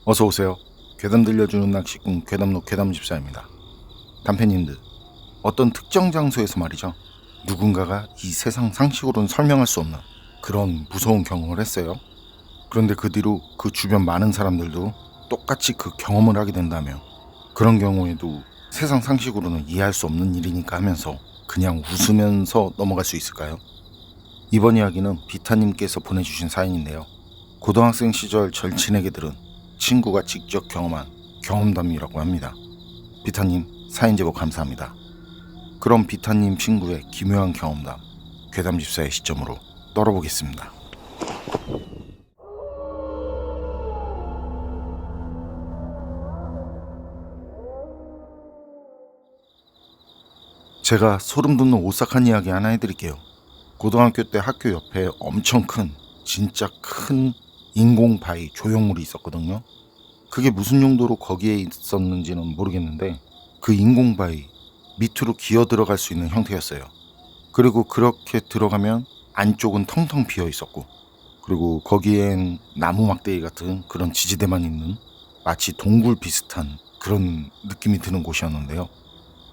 어서 오세요. 괴담 들려주는 낚시꾼 괴담로 괴담집사입니다. 단편님들, 어떤 특정 장소에서 말이죠. 누군가가 이 세상 상식으로는 설명할 수 없는 그런 무서운 경험을 했어요. 그런데 그 뒤로 그 주변 많은 사람들도 똑같이 그 경험을 하게 된다며, 그런 경우에도 세상 상식으로는 이해할 수 없는 일이니까 하면서 그냥 웃으면서 넘어갈 수 있을까요? 이번 이야기는 비타님께서 보내주신 사연인데요. 고등학생 시절 절친에게 들은 친구가 직접 경험한 경험담이라고 합니다. 비타님, 사연 제보 감사합니다. 그럼 비타님 친구의 기묘한 경험담, 괴담집사의 시점으로 떨어보겠습니다. 제가 소름 돋는 오싹한 이야기 하나 해드릴게요. 고등학교 때 학교 옆에 엄청 큰, 진짜 큰 인공 바위 조형물이 있었거든요. 그게 무슨 용도로 거기에 있었는지는 모르겠는데, 그 인공 바위 밑으로 기어 들어갈 수 있는 형태였어요. 그리고 그렇게 들어가면 안쪽은 텅텅 비어 있었고, 그리고 거기엔 나무 막대기 같은 그런 지지대만 있는 마치 동굴 비슷한 그런 느낌이 드는 곳이었는데요.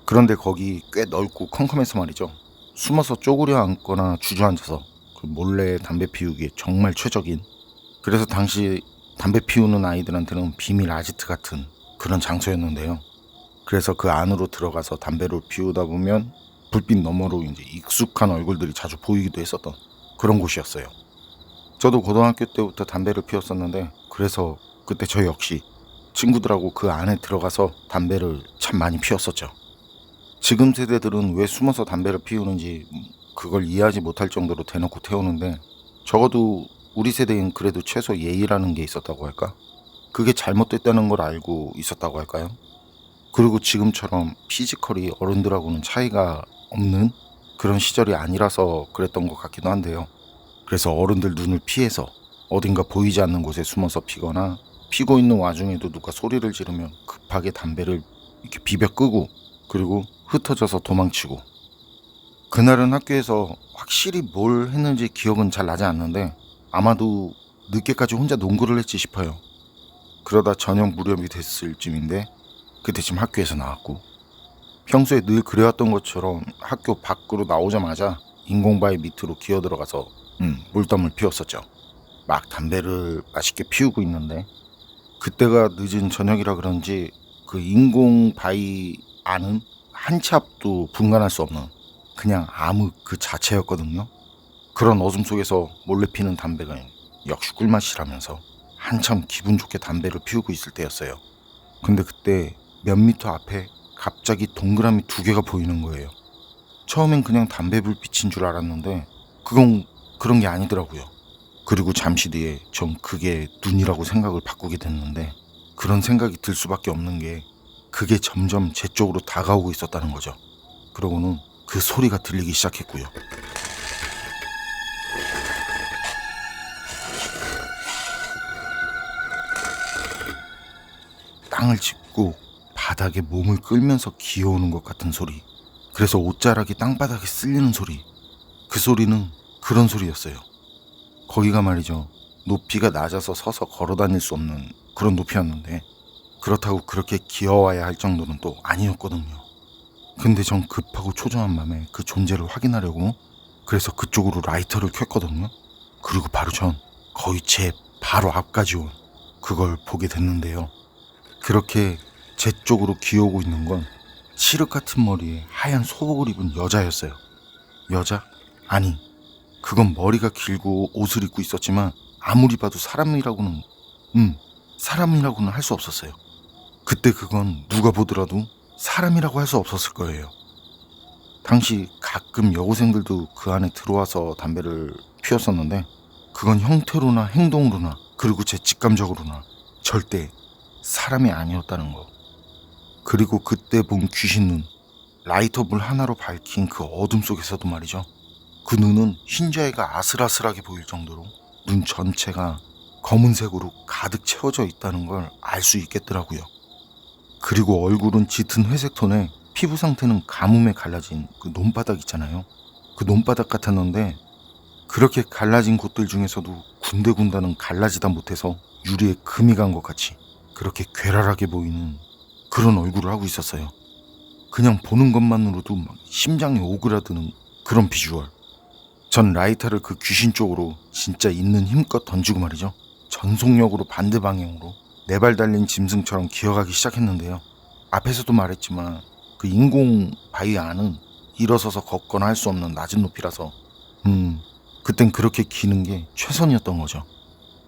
그런데 거기 꽤 넓고 컴컴해서 말이죠. 숨어서 쪼그려 앉거나 주저앉아서 그 몰래 담배 피우기에 정말 최적인, 그래서 당시 담배 피우는 아이들한테는 비밀 아지트 같은 그런 장소였는데요. 그래서 그 안으로 들어가서 담배를 피우다 보면 불빛 너머로 이제 익숙한 얼굴들이 자주 보이기도 했었던 그런 곳이었어요. 저도 고등학교 때부터 담배를 피웠었는데, 그래서 그때 저 역시 친구들하고 그 안에 들어가서 담배를 참 많이 피웠었죠. 지금 세대들은 왜 숨어서 담배를 피우는지 그걸 이해하지 못할 정도로 대놓고 태우는데, 적어도 우리 세대엔 그래도 최소 예의라는 게 있었다고 할까? 그게 잘못됐다는 걸 알고 있었다고 할까요? 그리고 지금처럼 피지컬이 어른들하고는 차이가 없는 그런 시절이 아니라서 그랬던 것 같기도 한데요. 그래서 어른들 눈을 피해서 어딘가 보이지 않는 곳에 숨어서 피거나, 피고 있는 와중에도 누가 소리를 지르면 급하게 담배를 이렇게 비벼 끄고, 그리고 흩어져서 도망치고. 그날은 학교에서 확실히 뭘 했는지 기억은 잘 나지 않는데, 아마도 늦게까지 혼자 농구를 했지 싶어요. 그러다 저녁 무렵이 됐을 쯤인데, 그때쯤 학교에서 나왔고, 평소에 늘 그래왔던 것처럼 학교 밖으로 나오자마자 인공바위 밑으로 기어 들어가서 물담을 피웠었죠. 막 담배를 맛있게 피우고 있는데, 그때가 늦은 저녁이라 그런지 그 인공바위 안은 한 치 앞도 분간할 수 없는 그냥 암흑 그 자체였거든요. 그런 어둠 속에서 몰래 피는 담배가 역시 꿀맛이라면서 한참 기분 좋게 담배를 피우고 있을 때였어요. 근데 그때 몇 미터 앞에 갑자기 동그라미 두 개가 보이는 거예요. 처음엔 그냥 담배 불빛인 줄 알았는데 그건 그런 게 아니더라고요. 그리고 잠시 뒤에 전 그게 눈이라고 생각을 바꾸게 됐는데, 그런 생각이 들 수밖에 없는 게 그게 점점 제 쪽으로 다가오고 있었다는 거죠. 그러고는 그 소리가 들리기 시작했고요. 땅을 짚고 바닥에 몸을 끌면서 기어오는 것 같은 소리, 그래서 옷자락이 땅바닥에 쓸리는 소리, 그 소리는 그런 소리였어요. 거기가 말이죠, 높이가 낮아서 서서 걸어 다닐 수 없는 그런 높이였는데, 그렇다고 그렇게 기어와야 할 정도는 또 아니었거든요. 근데 전 급하고 초조한 마음에 그 존재를 확인하려고, 그래서 그쪽으로 라이터를 켰거든요. 그리고 바로 전 거의 제 바로 앞까지 온 그걸 보게 됐는데요. 그렇게 제 쪽으로 기어오고 있는 건 칠흑 같은 머리에 하얀 소복을 입은 여자였어요. 여자? 아니, 그건 머리가 길고 옷을 입고 있었지만 아무리 봐도 사람이라고는 할 수 없었어요. 그때 그건 누가 보더라도 사람이라고 할 수 없었을 거예요. 당시 가끔 여고생들도 그 안에 들어와서 담배를 피웠었는데, 그건 형태로나 행동으로나 그리고 제 직감적으로나 절대 사람이 아니었다는 거. 그리고 그때 본 귀신 눈, 라이터 불 하나로 밝힌 그 어둠 속에서도 말이죠, 그 눈은 흰자위가 아슬아슬하게 보일 정도로 눈 전체가 검은색으로 가득 채워져 있다는 걸 알 수 있겠더라고요. 그리고 얼굴은 짙은 회색 톤에 피부 상태는 가뭄에 갈라진 그 논바닥 있잖아요. 그 논바닥 같았는데, 그렇게 갈라진 곳들 중에서도 군데군다는 갈라지다 못해서 유리에 금이 간 것 같이 그렇게 괴랄하게 보이는 그런 얼굴을 하고 있었어요. 그냥 보는 것만으로도 막 심장이 오그라드는 그런 비주얼. 전 라이터를 그 귀신 쪽으로 진짜 있는 힘껏 던지고 말이죠. 전속력으로 반대 방향으로 네 발 달린 짐승처럼 기어가기 시작했는데요. 앞에서도 말했지만 그 인공 바위 안은 일어서서 걷거나 할 수 없는 낮은 높이라서 그땐 그렇게 기는 게 최선이었던 거죠.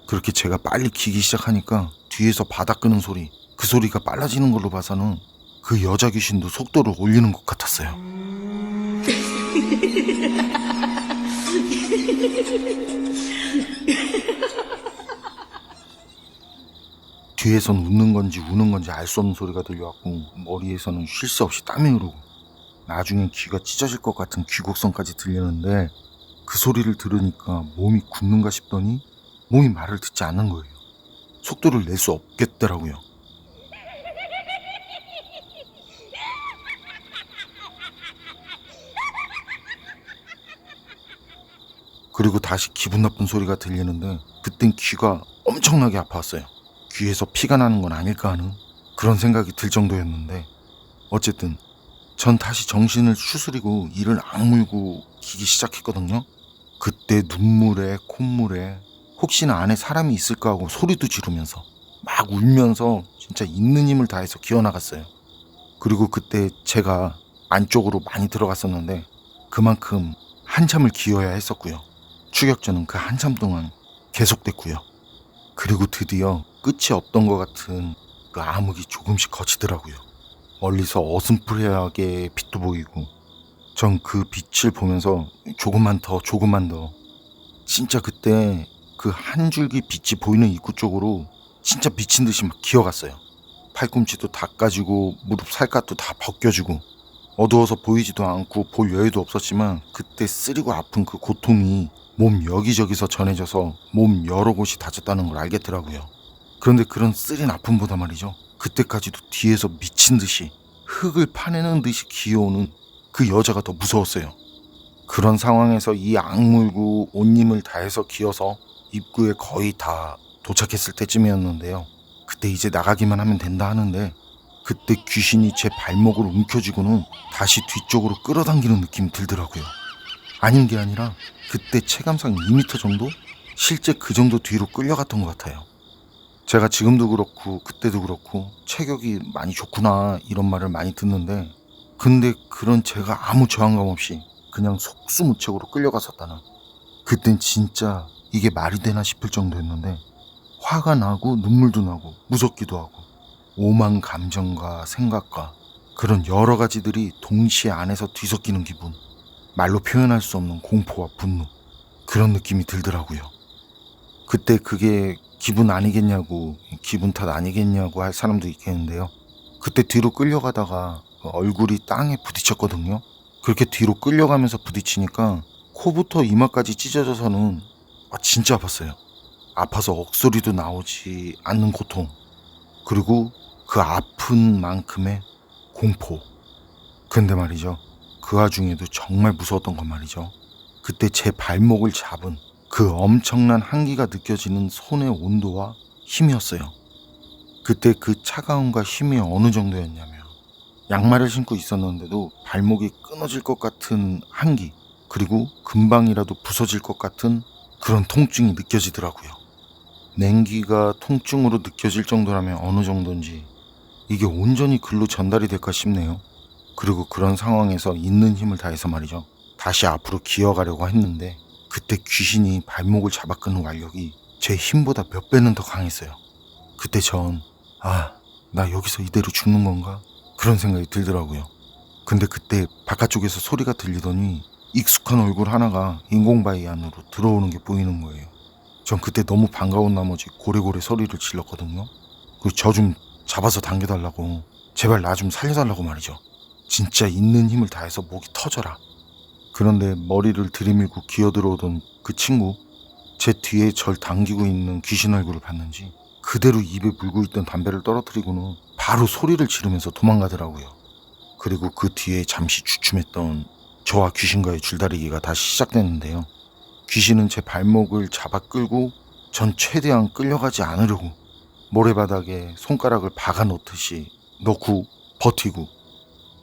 그렇게 제가 빨리 기기 시작하니까 뒤에서 바닥 끄는 소리, 그 소리가 빨라지는 걸로 봐서는 그 여자 귀신도 속도를 올리는 것 같았어요. 뒤에선 웃는 건지 우는 건지 알 수 없는 소리가 들려왔고 머리에서는 쉴 새 없이 땀이 흐르고 나중엔 귀가 찢어질 것 같은 귀곡선까지 들리는데 그 소리를 들으니까 몸이 굳는가 싶더니 몸이 말을 듣지 않는 거예요. 속도를 낼 수 없겠더라고요. 그리고 다시 기분 나쁜 소리가 들리는데 그땐 귀가 엄청나게 아팠어요. 귀에서 피가 나는 건 아닐까 하는 그런 생각이 들 정도였는데 어쨌든 전 다시 정신을 추스리고 이를 악물고 기기 시작했거든요. 그때 눈물에 콧물에 혹시나 안에 사람이 있을까 하고 소리도 지르면서 막 울면서 진짜 있는 힘을 다해서 기어나갔어요. 그리고 그때 제가 안쪽으로 많이 들어갔었는데 그만큼 한참을 기어야 했었고요. 추격전은 그 한참 동안 계속됐고요. 그리고 드디어 끝이 없던 것 같은 그 암흑이 조금씩 거치더라고요. 멀리서 어슴푸레하게 빛도 보이고 전 그 빛을 보면서 조금만 더 진짜 그때 그 한 줄기 빛이 보이는 입구 쪽으로 진짜 미친 듯이 막 기어갔어요. 팔꿈치도 다 까지고 무릎 살갗도 다 벗겨지고 어두워서 보이지도 않고 볼 여유도 없었지만 그때 쓰리고 아픈 그 고통이 몸 여기저기서 전해져서 몸 여러 곳이 다쳤다는 걸 알겠더라고요. 그런데 그런 쓰린 아픔보다 말이죠. 그때까지도 뒤에서 미친 듯이 흙을 파내는 듯이 기어오는 그 여자가 더 무서웠어요. 그런 상황에서 이 악물고 온 힘을 다해서 기어서 입구에 거의 다 도착했을 때쯤이었는데요. 그때 이제 나가기만 하면 된다 하는데 그때 귀신이 제 발목을 움켜쥐고는 다시 뒤쪽으로 끌어당기는 느낌이 들더라고요. 아닌 게 아니라 그때 체감상 2m 정도? 실제 그 정도 뒤로 끌려갔던 것 같아요. 제가 지금도 그렇고 그때도 그렇고 체격이 많이 좋구나 이런 말을 많이 듣는데 근데 그런 제가 아무 저항감 없이 그냥 속수무책으로 끌려갔었다는 그땐 진짜 이게 말이 되나 싶을 정도였는데 화가 나고 눈물도 나고 무섭기도 하고 오만 감정과 생각과 그런 여러 가지들이 동시에 안에서 뒤섞이는 기분 말로 표현할 수 없는 공포와 분노 그런 느낌이 들더라고요. 그때 그게 기분 아니겠냐고 기분 탓 아니겠냐고 할 사람도 있겠는데요. 그때 뒤로 끌려가다가 얼굴이 땅에 부딪혔거든요. 그렇게 뒤로 끌려가면서 부딪히니까 코부터 이마까지 찢어져서는 진짜 아팠어요. 아파서 억소리도 나오지 않는 고통 그리고 그 아픈 만큼의 공포. 근데 말이죠. 그 와중에도 정말 무서웠던 건 말이죠. 그때 제 발목을 잡은 그 엄청난 한기가 느껴지는 손의 온도와 힘이었어요. 그때 그 차가움과 힘이 어느 정도였냐면 양말을 신고 있었는데도 발목이 끊어질 것 같은 한기 그리고 금방이라도 부서질 것 같은 그런 통증이 느껴지더라고요. 냉기가 통증으로 느껴질 정도라면 어느 정도인지 이게 온전히 글로 전달이 될까 싶네요. 그리고 그런 상황에서 있는 힘을 다해서 말이죠. 다시 앞으로 기어가려고 했는데 그때 귀신이 발목을 잡아 끄는 완력이 제 힘보다 몇 배는 더 강했어요. 그때 전 나 여기서 이대로 죽는 건가? 그런 생각이 들더라고요. 근데 그때 바깥쪽에서 소리가 들리더니 익숙한 얼굴 하나가 인공바위 안으로 들어오는 게 보이는 거예요. 전 그때 너무 반가운 나머지 고래고래 소리를 질렀거든요. 그리고 저 좀 잡아서 당겨달라고 제발 나 좀 살려달라고 말이죠. 진짜 있는 힘을 다해서 목이 터져라. 그런데 머리를 들이밀고 기어들어오던 그 친구 제 뒤에 절 당기고 있는 귀신 얼굴을 봤는지 그대로 입에 물고 있던 담배를 떨어뜨리고는 바로 소리를 지르면서 도망가더라고요. 그리고 그 뒤에 잠시 주춤했던 저와 귀신과의 줄다리기가 다시 시작됐는데요. 귀신은 제 발목을 잡아 끌고 전 최대한 끌려가지 않으려고 모래바닥에 손가락을 박아 놓듯이 넣고 버티고.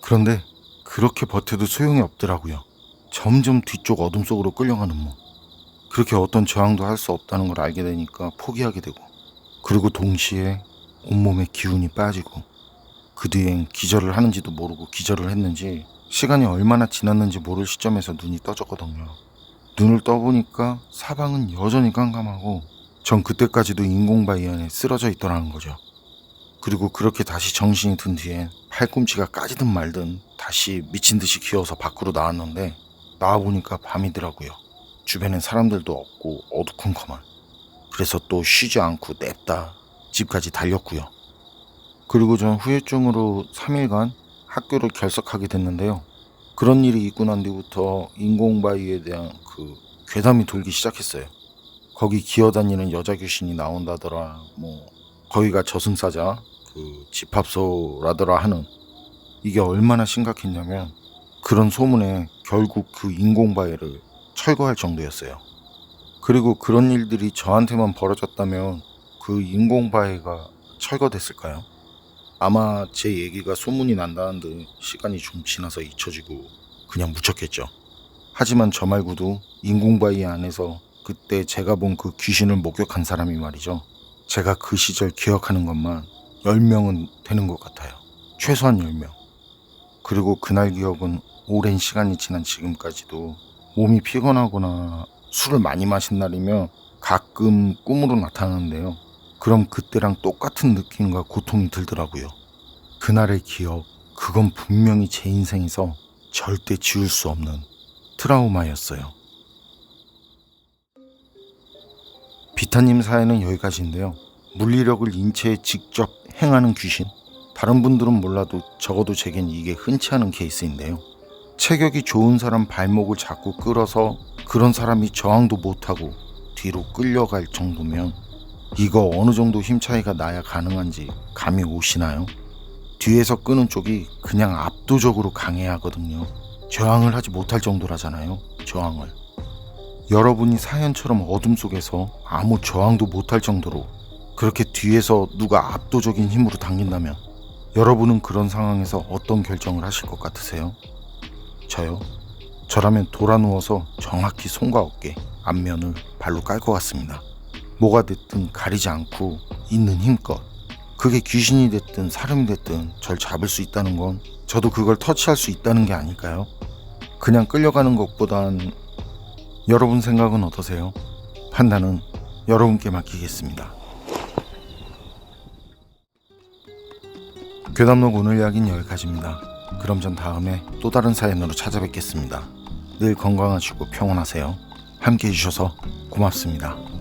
그런데 그렇게 버텨도 소용이 없더라고요. 점점 뒤쪽 어둠 속으로 끌려가는 몸. 그렇게 어떤 저항도 할 수 없다는 걸 알게 되니까 포기하게 되고, 그리고 동시에 온몸에 기운이 빠지고, 그 뒤엔 기절을 하는지도 모르고 기절을 했는지 시간이 얼마나 지났는지 모를 시점에서 눈이 떠졌거든요. 눈을 떠보니까 사방은 여전히 깜깜하고 전 그때까지도 인공바위 안에 쓰러져 있더라는 거죠. 그리고 그렇게 다시 정신이 든 뒤엔 팔꿈치가 까지든 말든 다시 미친 듯이 기어서 밖으로 나왔는데, 나와보니까 밤이더라고요. 주변엔 사람들도 없고 어두컴컴한. 그래서 또 쉬지 않고 냅다 집까지 달렸고요. 그리고 전 후유증으로 3일간 학교를 결석하게 됐는데요. 그런 일이 있고 난 뒤부터 인공바위에 대한 괴담이 돌기 시작했어요. 거기 기어다니는 여자 귀신이 나온다더라, 거기가 저승사자 집합소라더라 하는. 이게 얼마나 심각했냐면 그런 소문에 결국 그 인공바위를 철거할 정도였어요. 그리고 그런 일들이 저한테만 벌어졌다면 그 인공바위가 철거됐을까요? 아마 제 얘기가 소문이 난다는 듯 시간이 좀 지나서 잊혀지고 그냥 묻혔겠죠. 하지만 저 말고도 인공바위 안에서 그때 제가 본 그 귀신을 목격한 사람이 말이죠. 제가 그 시절 기억하는 것만 10명은 되는 것 같아요. 최소한 10명. 그리고 그날 기억은 오랜 시간이 지난 지금까지도 몸이 피곤하거나 술을 많이 마신 날이면 가끔 꿈으로 나타나는데요. 그럼 그때랑 똑같은 느낌과 고통이 들더라고요. 그날의 기억, 그건 분명히 제 인생에서 절대 지울 수 없는 트라우마였어요. 비타님 사연은 여기까지인데요. 물리력을 인체에 직접 행하는 귀신? 다른 분들은 몰라도 적어도 제겐 이게 흔치 않은 케이스인데요. 체격이 좋은 사람 발목을 자꾸 끌어서 그런 사람이 저항도 못하고 뒤로 끌려갈 정도면 이거 어느 정도 힘 차이가 나야 가능한지 감이 오시나요? 뒤에서 끄는 쪽이 그냥 압도적으로 강해야 하거든요. 저항을 하지 못할 정도라잖아요. 저항을. 여러분이 사연처럼 어둠 속에서 아무 저항도 못할 정도로 그렇게 뒤에서 누가 압도적인 힘으로 당긴다면 여러분은 그런 상황에서 어떤 결정을 하실 것 같으세요? 저요? 저라면 돌아 누워서 정확히 손과 어깨, 앞면을 발로 깔 것 같습니다. 뭐가 됐든 가리지 않고 있는 힘껏. 그게 귀신이 됐든 사람이 됐든 절 잡을 수 있다는 건 저도 그걸 터치할 수 있다는 게 아닐까요? 그냥 끌려가는 것보단. 여러분 생각은 어떠세요? 판단은 여러분께 맡기겠습니다. 괴담록 오늘 이야기는 여기까지입니다. 그럼 전 다음에 또 다른 사연으로 찾아뵙겠습니다. 늘 건강하시고 평온하세요. 함께 해주셔서 고맙습니다.